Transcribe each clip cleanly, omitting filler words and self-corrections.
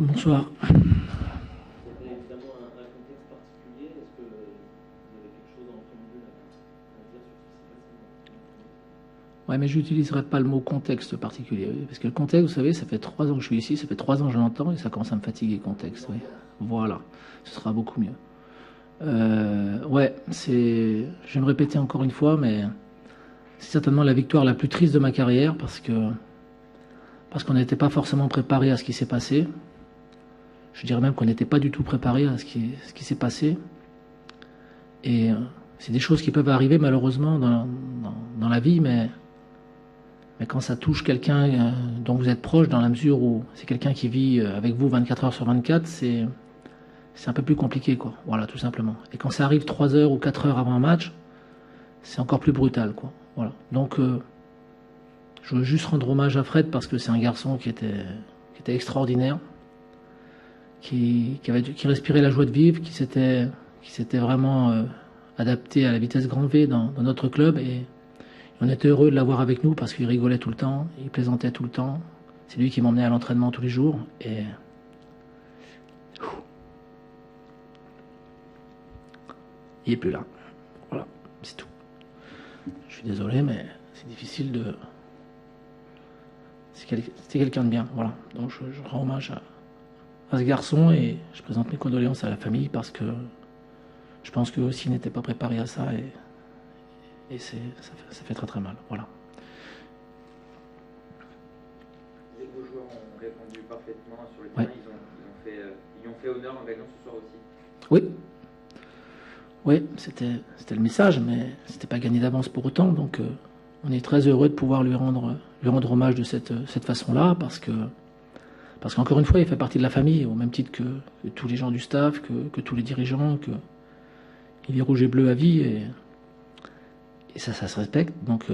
Bonsoir. C'était évidemment un contexte particulier. Est-ce que vous avez quelque chose en préambule à dire sur ce qui s'est passé? Ouais, mais je n'utiliserai pas le mot contexte particulier, oui, parce que le contexte, vous savez, ça fait 3 ans que je suis ici, ça fait 3 ans que je l'entends et ça commence à me fatiguer, contexte, oui. Voilà, ce sera beaucoup mieux. Ouais, je vais me répéter encore une fois, mais c'est certainement la victoire la plus triste de ma carrière parce qu'on n'était pas forcément préparé à ce qui s'est passé. Je dirais même qu'on n'était pas du tout préparé à ce qui s'est passé. Et c'est des choses qui peuvent arriver malheureusement dans la vie, mais quand ça touche quelqu'un dont vous êtes proche, dans la mesure où c'est quelqu'un qui vit avec vous 24 heures sur 24, c'est un peu plus compliqué, quoi. Voilà, tout simplement. Et quand ça arrive 3 heures ou 4 heures avant un match, c'est encore plus brutal, quoi. Voilà. Donc, je veux juste rendre hommage à Fred parce que c'est un garçon qui était extraordinaire, qui respirait la joie de vivre, qui s'était vraiment adapté à la vitesse grand V dans notre club, et on était heureux de l'avoir avec nous parce qu'il rigolait tout le temps, il plaisantait tout le temps. C'est lui qui m'emmenait à l'entraînement tous les jours, et il est plus là. Voilà, c'est tout. Je suis désolé, mais c'est difficile de... C'était quelqu'un de bien, voilà. Donc je rends hommage à ce garçon et je présente mes condoléances à la famille parce que je pense qu'eux aussi n'étaient pas préparés à ça, et ça fait très très mal. Voilà. Les beaux joueurs ont répondu parfaitement sur le terrain. Ouais. Ils ont fait honneur en gagnant ce soir aussi. Oui. Oui, c'était le message, mais c'était pas gagné d'avance pour autant. Donc on est très heureux de pouvoir lui rendre hommage de cette façon-là, parce qu'encore une fois, il fait partie de la famille, au même titre que tous les gens du staff, que tous les dirigeants, il est rouge et bleu à vie, et ça se respecte. Donc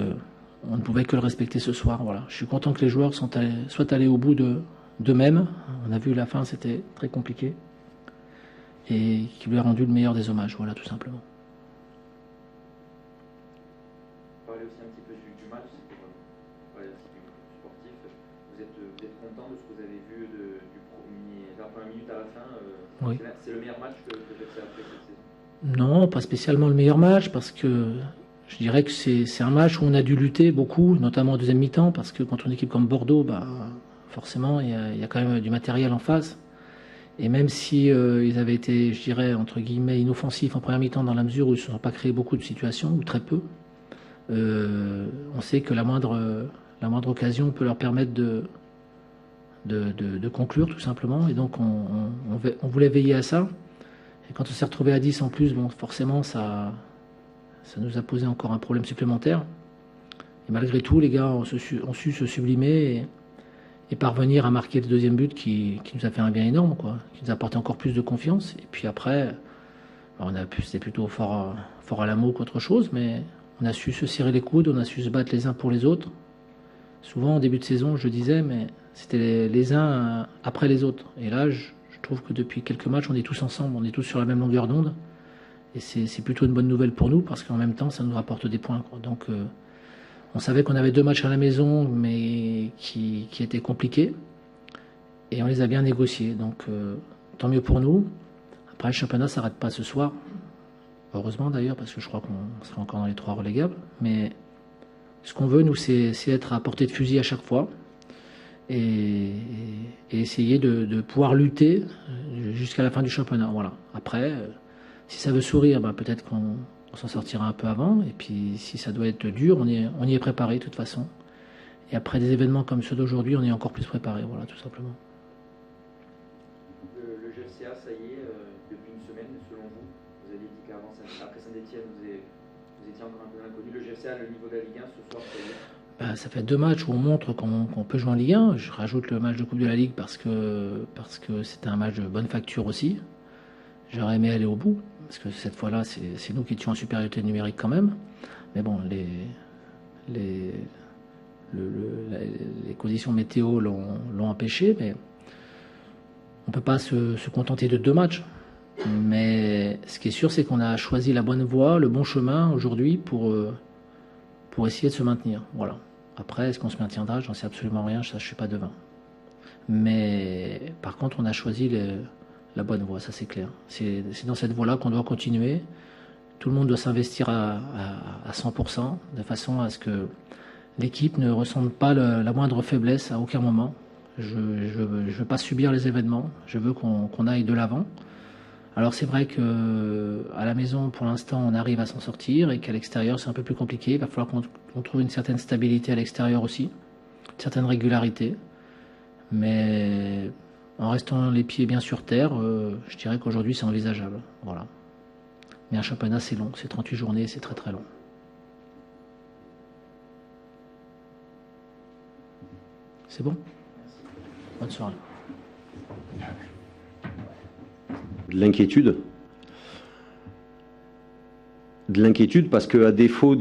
on ne pouvait que le respecter ce soir. Voilà. Je suis content que les joueurs soient allés au bout d'eux-mêmes. On a vu la fin, c'était très compliqué, et qui lui a rendu le meilleur des hommages. Voilà, tout simplement. Parler aussi un petit peu du match, c'est pour parler aussi du sportif. Vous êtes content de ce que vous avez vu de la première minute à la fin? Oui. C'est le meilleur match que Chelsea a fait cette saison? Non, pas spécialement le meilleur match, parce que je dirais que c'est un match où on a dû lutter beaucoup, notamment en deuxième mi-temps, parce que contre une équipe comme Bordeaux, forcément, il y a quand même du matériel en face. Et même si ils avaient été, je dirais, entre guillemets, inoffensifs en première mi-temps, dans la mesure où ils ne se sont pas créés beaucoup de situations, ou très peu, on sait que la moindre occasion peut leur permettre de conclure, tout simplement. Et donc on voulait veiller à ça. Et quand on s'est retrouvé à 10 en plus, bon, forcément ça nous a posé encore un problème supplémentaire. Et malgré tout, les gars ont su se sublimer et parvenir à marquer le deuxième but qui nous a fait un bien énorme, quoi, qui nous a apporté encore plus de confiance. Et puis après, c'était plutôt fort à l'amour qu'autre chose, mais on a su se serrer les coudes, on a su se battre les uns pour les autres. Souvent, en début de saison, je disais, mais c'était les uns après les autres. Et là, je trouve que depuis quelques matchs, on est tous ensemble, on est tous sur la même longueur d'onde. Et c'est plutôt une bonne nouvelle pour nous, parce qu'en même temps, ça nous rapporte des points, quoi. Donc, on savait qu'on avait 2 matchs à la maison, mais qui étaient compliqués. Et on les a bien négociés. Donc, tant mieux pour nous. Après, le championnat ne s'arrête pas ce soir. Heureusement d'ailleurs, parce que je crois qu'on sera encore dans les 3 relégables. Mais ce qu'on veut, nous, c'est être à portée de fusil à chaque fois. Et essayer de pouvoir lutter jusqu'à la fin du championnat. Voilà. Après, si ça veut sourire, peut-être qu'on s'en sortira un peu avant. Et puis, si ça doit être dur, on y est préparé de toute façon. Et après des événements comme ceux d'aujourd'hui, on est encore plus préparé. Voilà, tout simplement. Le GFCA, ça y est, depuis une semaine, selon vous. Vous avez dit qu'avant, après Saint-Etienne, vous étiez encore un peu inconnu. Le GFCA, le niveau de la Ligue 1, ce soir, ça y est. Ça fait 2 matchs où on montre qu'on peut jouer en Ligue 1. Je rajoute le match de Coupe de la Ligue parce que c'était un match de bonne facture aussi. J'aurais aimé aller au bout, parce que cette fois-là, c'est nous qui étions en supériorité numérique quand même. Mais bon, les conditions météo l'ont empêché, mais on ne peut pas se contenter de 2 matchs. Mais ce qui est sûr, c'est qu'on a choisi la bonne voie, le bon chemin aujourd'hui pour essayer de se maintenir. Voilà. Après, est-ce qu'on se maintiendra? J'en sais absolument rien, ça, je ne suis pas devin. Mais par contre, on a choisi la bonne voie, ça c'est clair. C'est dans cette voie-là qu'on doit continuer. Tout le monde doit s'investir à 100%, de façon à ce que l'équipe ne ressente pas la moindre faiblesse à aucun moment. Je veux pas subir les événements, je veux qu'on aille de l'avant. Alors c'est vrai que à la maison, pour l'instant, on arrive à s'en sortir et qu'à l'extérieur, c'est un peu plus compliqué. Il va falloir qu'on trouve une certaine stabilité à l'extérieur aussi, une certaine régularité. Mais en restant les pieds bien sur terre, je dirais qu'aujourd'hui, c'est envisageable. Voilà. Mais un championnat, c'est long, c'est 38 journées, c'est très très long. C'est bon ? Bonne soirée. De l'inquiétude. De l'inquiétude parce qu'à défaut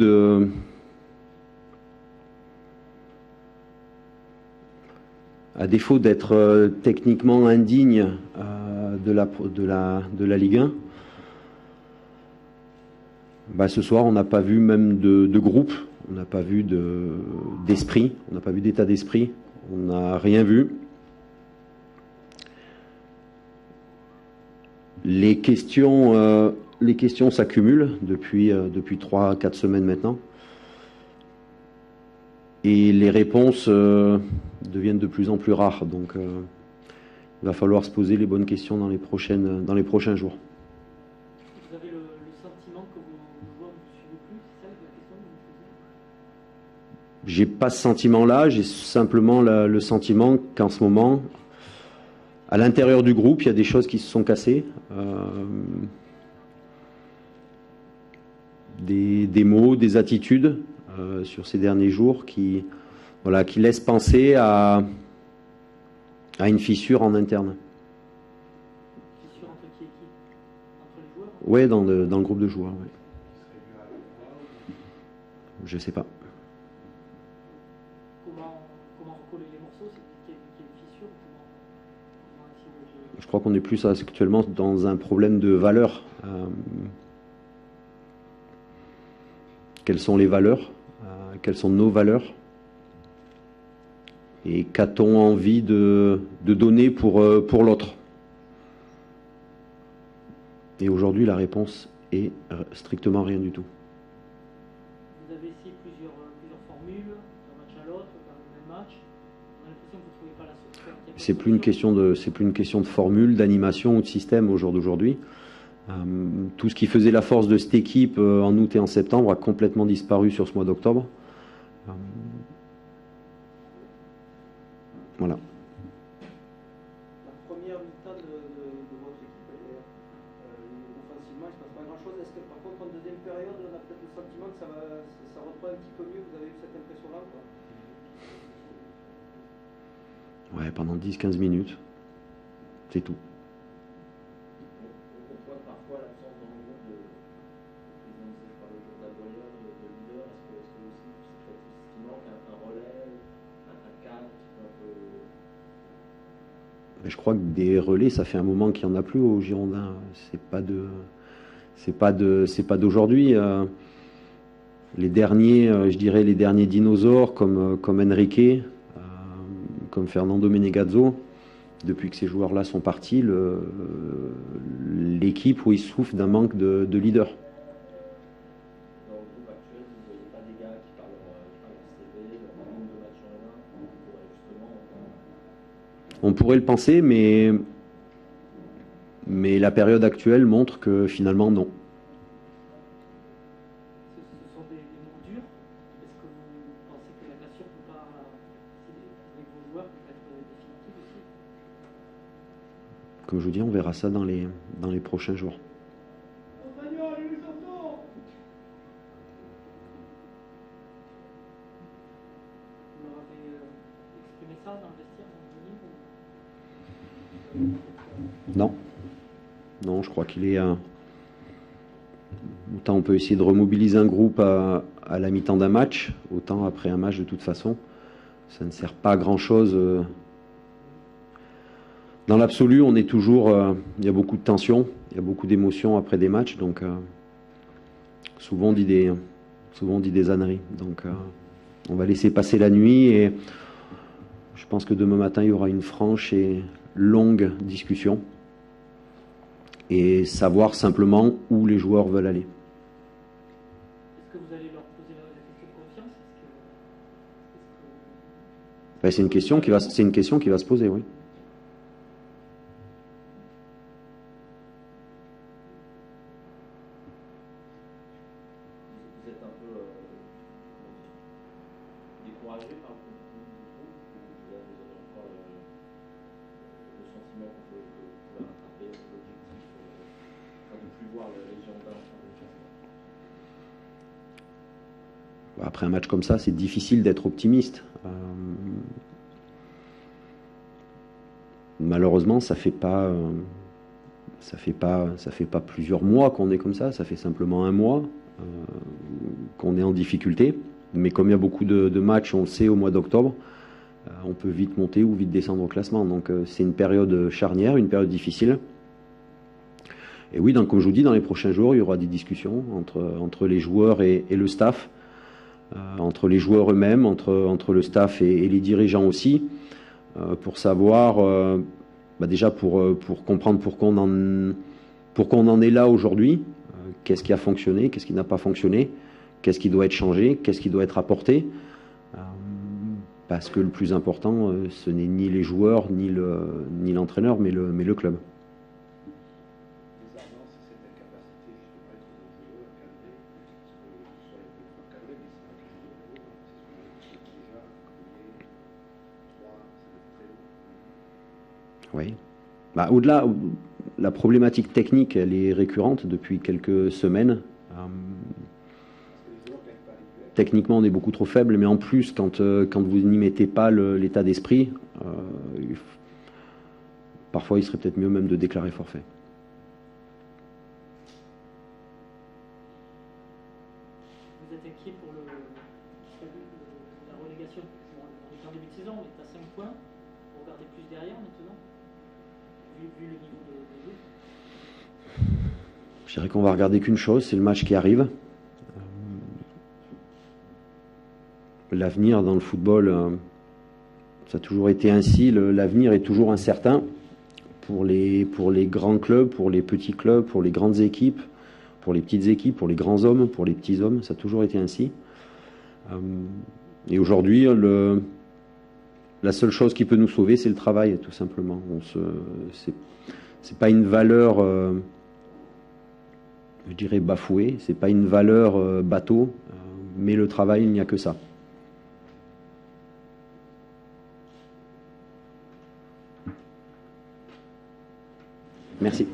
d'être techniquement indigne de la Ligue 1, ce soir on n'a pas vu même de groupe, on n'a pas vu d'esprit, on n'a pas vu d'état d'esprit, on n'a rien vu. Les questions s'accumulent depuis 3-4 semaines maintenant. Et les réponses deviennent de plus en plus rares. Donc il va falloir se poser les bonnes questions dans les prochains jours. Vous avez le sentiment que vos joueurs ne suivent plus, c'est ça la question que vous posez ? J'ai pas ce sentiment-là, j'ai simplement le sentiment qu'en ce moment, à l'intérieur du groupe, il y a des choses qui se sont cassées. Des mots, des attitudes sur ces derniers jours qui laissent penser à une fissure en interne. Fissure entre qui et qui ? Entre les joueurs ? Oui, dans le groupe de joueurs. Ouais. Je sais pas. Comment recoller les morceaux ? C'est qu'il y a une fissure ? Comment essayer de... Je crois qu'on est plus actuellement dans un problème de valeurs. Quelles sont les valeurs ? Quelles sont nos valeurs ? Et qu'a-t-on envie de donner pour l'autre ? Et aujourd'hui, la réponse est strictement rien du tout. Vous avez essayé plusieurs formules, d'un match à l'autre, dans le même match. On a l'impression que vous ne trouvez pas la solution. C'est plus une question de formule, d'animation ou de système au jour d'aujourd'hui. Tout ce qui faisait la force de cette équipe en août et en septembre a complètement disparu sur ce mois d'octobre. Voilà. La première mi-temps de votre équipe, offensivement, il ne se passe pas grand-chose. Est-ce que par contre, en deuxième période, on a peut-être le sentiment que ça reprend un petit peu mieux? Vous avez eu cette impression-là ou pas? Ouais, pendant 10-15 minutes. C'est tout. On voit parfois l'absence dans le groupe de je parlais au jour d'Aboya, de leader. Est-ce que aussi c'est ce qui manque, un relais, un cadre un peu... Je crois que des relais, ça fait un moment qu'il n'y en a plus aux Girondins. C'est pas d'aujourd'hui. Les derniers, je dirais les derniers dinosaures comme Enrique, comme Fernando Menegazzo, depuis que ces joueurs-là sont partis, l'équipe où ils souffrent d'un manque de leader. Dans le groupe actuel, vous ne voyez pas des gars qui parlent leur CV, leur nombre de matchs en main, pour justement... On pourrait le penser, mais la période actuelle montre que finalement non. Ce sont des mots durs. Est-ce que vous pensez que la blessure peut pas, avec vos joueurs, peut être définitive aussi? Comme je vous dis, on verra ça dans les prochains jours. Vous leur avez exprimé ça dans le vestiaire, dans le Non. Non, je crois qu'il est... Autant on peut essayer de remobiliser un groupe à la mi-temps d'un match, autant après un match de toute façon. Ça ne sert pas à grand-chose. Dans l'absolu, on est toujours... il y a beaucoup de tension, il y a beaucoup d'émotions après des matchs, donc souvent on dit des âneries. Donc on va laisser passer la nuit et je pense que demain matin, il y aura une franche et longue discussion et savoir simplement où les joueurs veulent aller. Est-ce que vous allez leur poser la question de confiance? Ben, c'est une question qui va se poser, oui. Vous êtes un peu découragé par le contenu du groupe, ou vous avez encore le sentiment que vous pouvez rattraper l'objectif, de ne plus voir les Girondins ensemble? Après un match comme ça, c'est difficile d'être optimiste. Malheureusement, ça fait pas plusieurs mois qu'on est comme ça fait simplement un mois qu'on est en difficulté. Mais comme il y a beaucoup de matchs, on le sait, au mois d'octobre, on peut vite monter ou vite descendre au classement. Donc c'est une période charnière, une période difficile. Et oui, donc, comme je vous dis, dans les prochains jours, il y aura des discussions entre les joueurs et le staff. Entre les joueurs eux-mêmes, entre le staff et les dirigeants aussi, pour savoir, déjà pour comprendre pourquoi on en est là aujourd'hui, qu'est-ce qui a fonctionné, qu'est-ce qui n'a pas fonctionné, qu'est-ce qui doit être changé, qu'est-ce qui doit être apporté, parce que le plus important, ce n'est ni les joueurs, ni l'entraîneur, mais le club. Oui. Au-delà, la problématique technique, elle est récurrente depuis quelques semaines. Techniquement, on est beaucoup trop faible, mais en plus, quand vous n'y mettez pas l'état d'esprit, parfois il serait peut-être mieux même de déclarer forfait. Vous êtes inquiet pour la relégation? On est en début de saison, on est à 5 points. Vous regardez plus derrière maintenant, vu le niveau de jeu? Je dirais qu'on va regarder qu'une chose, c'est le match qui arrive. L'avenir dans le football, ça a toujours été ainsi. L'avenir est toujours incertain pour les grands clubs, pour les petits clubs, pour les grandes équipes, pour les petites équipes, pour les grands hommes, pour les petits hommes. Ça a toujours été ainsi. Et aujourd'hui, la seule chose qui peut nous sauver, c'est le travail, tout simplement. C'est pas une valeur, je dirais, bafouée. C'est pas une valeur bateau, mais le travail, il n'y a que ça. Merci.